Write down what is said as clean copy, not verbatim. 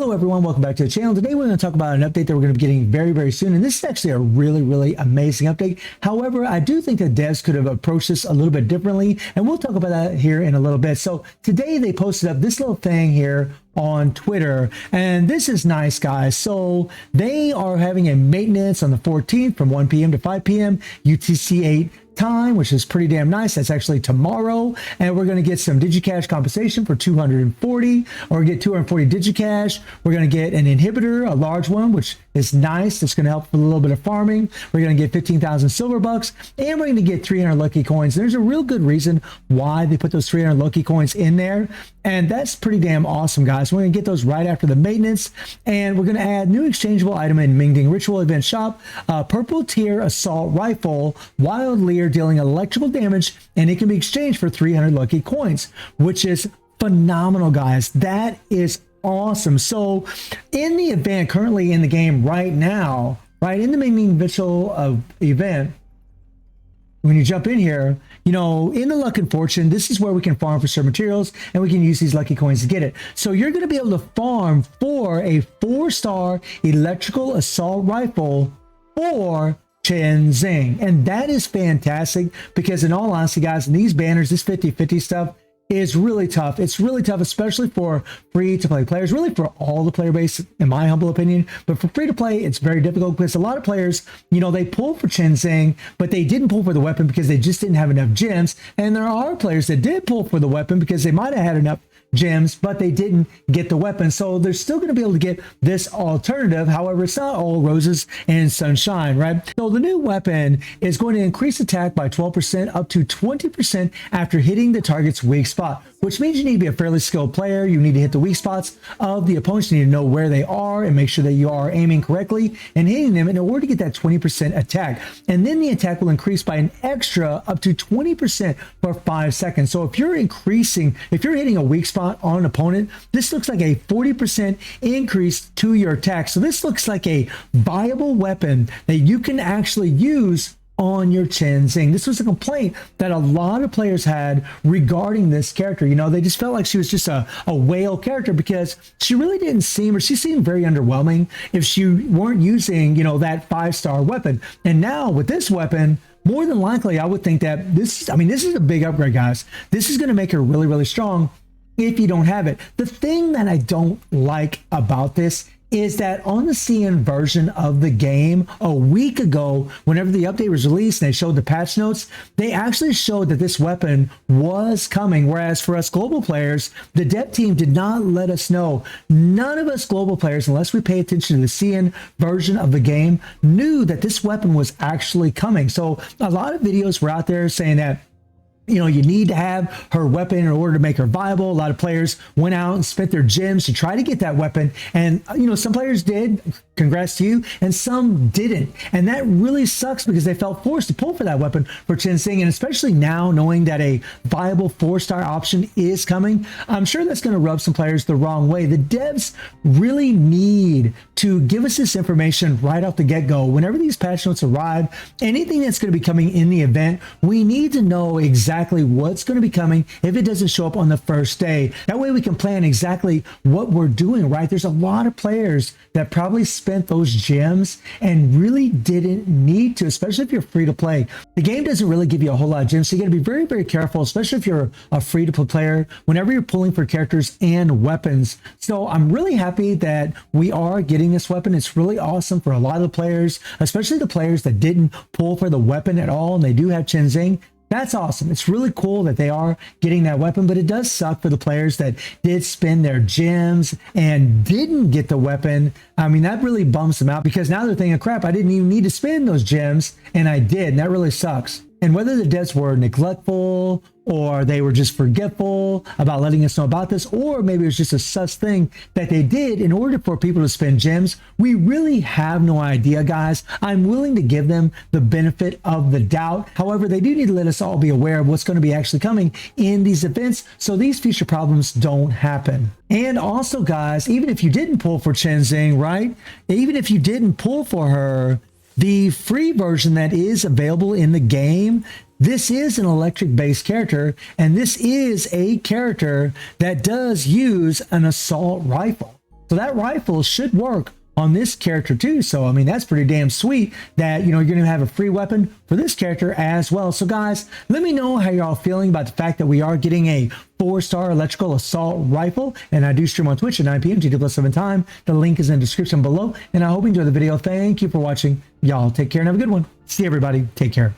Hello everyone, welcome back to the channel. Today we're going to talk about an update that we're going to be getting very soon, and this is actually a really amazing update. However, I do think that devs could have approached this a little bit differently, and we'll talk about that here in a little bit. So today they posted up this little thing here on Twitter, and this is nice, guys. So they are having a maintenance on the 14th from 1 p.m. to 5 p.m. UTC 8 time, which is pretty damn nice. That's actually tomorrow, and we're going to get some digicash compensation for 240, or get 240 digicash. We're going to get an inhibitor, a large one, which is nice. That's going to help with a little bit of farming. We're going to get 15,000 silver bucks, and we're going to get 300 lucky coins. There's a real good reason why they put those 300 lucky coins in there, and that's pretty damn awesome, guys. We're going to get those right after the maintenance, and we're going to add new exchangeable item in Mingding Ritual Event Shop, purple tier assault rifle, wild leer, dealing electrical damage, and it can be exchanged for 300 lucky coins, which is phenomenal, guys. That is awesome. So in the event currently in the game right now, right in the main virtual event, when you jump in here, you know, in the luck and fortune, this is where we can farm for certain materials, and we can use these lucky coins to get it. So you're going to be able to farm for a 4-star electrical assault rifle for Zing, and that is fantastic, because in all honesty, guys, in these banners, this 50-50 stuff is really tough. It's really tough, especially for free-to-play players, really for all the player base, in my humble opinion. But for free-to-play, it's very difficult, because a lot of players, you know, they pull for Zing, but they didn't pull for the weapon because they just didn't have enough gems. And there are players that did pull for the weapon because they might have had enough gems, but they didn't get the weapon. So they're still going to be able to get this alternative. However, it's not all roses and sunshine, right? So the new weapon is going to increase attack by 12% up to 20% after hitting the target's weak spot, which means you need to be a fairly skilled player. You need to hit the weak spots of the opponents. You need to know where they are and make sure that you are aiming correctly and hitting them in order to get that 20% attack. And then the attack will increase by an extra up to 20% for 5 seconds. So if you're hitting a weak spot on an opponent, this looks like a 40% increase to your attack. So this looks like a viable weapon that you can actually use on your Zing. This was a complaint that a lot of players had regarding this character. You know, they just felt like she was just a whale character, because she really didn't seem, or she seemed very underwhelming if she weren't using, you know, that 5-star weapon. And now with this weapon, more than likely, I would think that this is a big upgrade, guys. This is going to make her really strong if you don't have it. The thing that I don't like about this is that on the CN version of the game a week ago, whenever the update was released and they showed the patch notes, they actually showed that this weapon was coming. Whereas for us global players, the dev team did not let us know. None of us global players, unless we pay attention to the CN version of the game, knew that this weapon was actually coming. So a lot of videos were out there saying that, you know, you need to have her weapon in order to make her viable. A lot of players went out and spent their gems to try to get that weapon. And, you know, some players did, congrats to you, and some didn't. And that really sucks, because they felt forced to pull for that weapon for Zing. And especially now, knowing that a viable 4-star option is coming, I'm sure that's going to rub some players the wrong way. The devs really need to give us this information right off the get-go. Whenever these patch notes arrive, anything that's going to be coming in the event, we need to know exactly what's going to be coming if it doesn't show up on the first day. That way we can plan exactly what we're doing, right? There's a lot of players that probably spent those gems and really didn't need to, especially if you're free to play. The game doesn't really give you a whole lot of gems, so you got to be very careful, especially if you're a free to play player, whenever you're pulling for characters and weapons. So I'm really happy that we are getting this weapon. It's really awesome for a lot of the players, especially the players that didn't pull for the weapon at all and they do have Zing. That's awesome. It's really cool that they are getting that weapon, but it does suck for the players that did spend their gems and didn't get the weapon. I mean, that really bums them out, because now they're thinking, crap, I didn't even need to spend those gems, and I did, and that really sucks. And whether the devs were neglectful, or they were just forgetful about letting us know about this, or maybe it was just a sus thing that they did in order for people to spend gems, we really have no idea, guys. I'm willing to give them the benefit of the doubt. However, they do need to let us all be aware of what's going to be actually coming in these events, so these future problems don't happen. And also, guys, even if you didn't pull for Zing, right? Even if you didn't pull for her, the free version that is available in the game, this is an electric based character, and this is a character that does use an assault rifle. So So that rifle should work on this character too. So I mean, that's pretty damn sweet that, you know, you're gonna have a free weapon for this character as well. So guys, let me know how y'all feeling about the fact that we are getting a 4-star electrical assault rifle, and I do stream on Twitch at 9 p.m. GT+7 time. The link is in the description below, and I hope you enjoy the video. Thank you for watching. Y'all take care and have a good one. See everybody. Take care.